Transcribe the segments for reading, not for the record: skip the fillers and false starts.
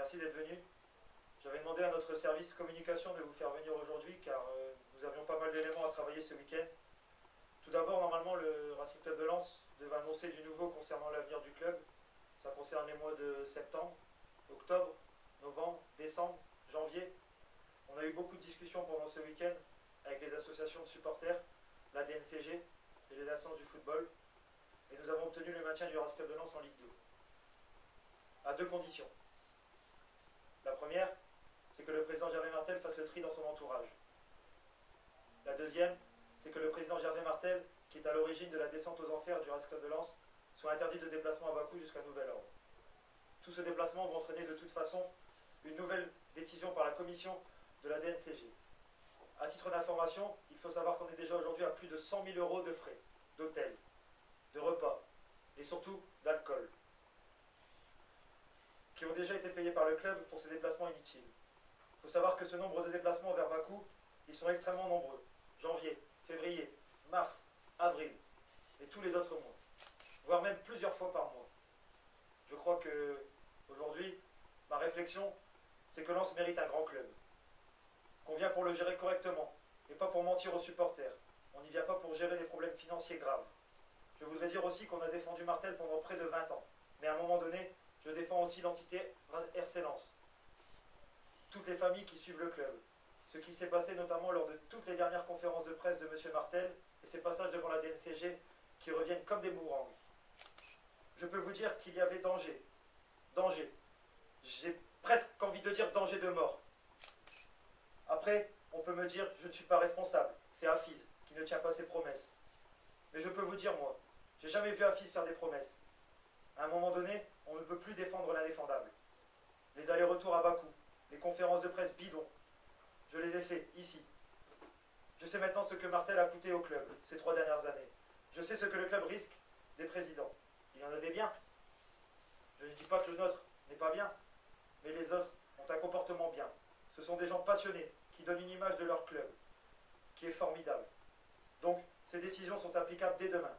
Merci d'être venu. J'avais demandé à notre service communication de vous faire venir aujourd'hui car nous avions pas mal d'éléments à travailler ce week-end. Tout d'abord, normalement, le Racing Club de Lens devait annoncer du nouveau concernant l'avenir du club. Ça concerne les mois de septembre, octobre, novembre, décembre, janvier. On a eu beaucoup de discussions pendant ce week-end avec les associations de supporters, la DNCG et les instances du football. Et nous avons obtenu le maintien du Racing Club de Lens en Ligue 2. À deux conditions. La première, c'est que le président Gervais Martel fasse le tri dans son entourage. La deuxième, c'est que le président Gervais Martel, qui est à l'origine de la descente aux enfers du Racing Club de Lens, soit interdit de déplacement à Bakou jusqu'à nouvel ordre. Tout ce déplacement va entraîner de toute façon une nouvelle décision par la commission de la DNCG. À titre d'information, il faut savoir qu'on est déjà aujourd'hui à plus de 100 000 € de frais, d'hôtel, de repas et surtout d'alcool, qui ont déjà été payés par le club pour ces déplacements inutiles. Il faut savoir que ce nombre de déplacements vers Bakou, ils sont extrêmement nombreux. Janvier, février, mars, avril et tous les autres mois, voire même plusieurs fois par mois. Je crois que aujourd'hui, ma réflexion, c'est que Lens mérite un grand club, qu'on vient pour le gérer correctement et pas pour mentir aux supporters. On n'y vient pas pour gérer des problèmes financiers graves. Je voudrais dire aussi qu'on a défendu Martel pendant près de 20 ans, mais à un moment donné, je défends aussi l'entité RC Lens. Toutes les familles qui suivent le club. Ce qui s'est passé notamment lors de toutes les dernières conférences de presse de M. Martel et ses passages devant la DNCG qui reviennent comme des boomerangs. Je peux vous dire qu'il y avait danger. Danger. J'ai presque envie de dire danger de mort. Après, on peut me dire je ne suis pas responsable. C'est Hafiz qui ne tient pas ses promesses. Mais je peux vous dire, moi, j'ai jamais vu Hafiz faire des promesses. À un moment donné, on ne peut plus défendre l'indéfendable. Les allers-retours à Bakou, les conférences de presse bidons, je les ai fait ici. Je sais maintenant ce que Martel a coûté au club ces 3 dernières années. Je sais ce que le club risque des présidents. Il y en a des biens. Je ne dis pas que le nôtre n'est pas bien, mais les autres ont un comportement bien. Ce sont des gens passionnés qui donnent une image de leur club qui est formidable. Donc, ces décisions sont applicables dès demain.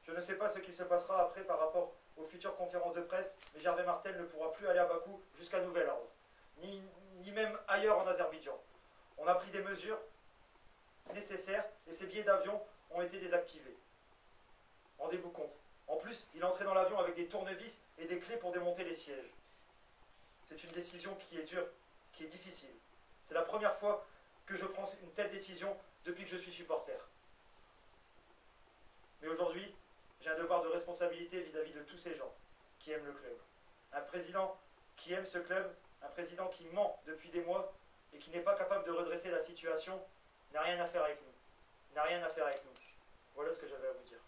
Je ne sais pas ce qu'il se passera après par rapport aux futures conférences de presse, mais Gervais Martel ne pourra plus aller à Bakou jusqu'à nouvel ordre, ni même ailleurs en Azerbaïdjan. On a pris des mesures nécessaires et ses billets d'avion ont été désactivés. Rendez-vous compte. En plus, il est entré dans l'avion avec des tournevis et des clés pour démonter les sièges. C'est une décision qui est dure, qui est difficile. C'est la première fois que je prends une telle décision depuis que je suis supporter. Mais aujourd'hui, j'ai un devoir de responsabilité vis-à-vis de tous ces gens qui aiment le club. Un président qui aime ce club, un président qui ment depuis des mois et qui n'est pas capable de redresser la situation, n'a rien à faire avec nous. N'a rien à faire avec nous. Voilà ce que j'avais à vous dire.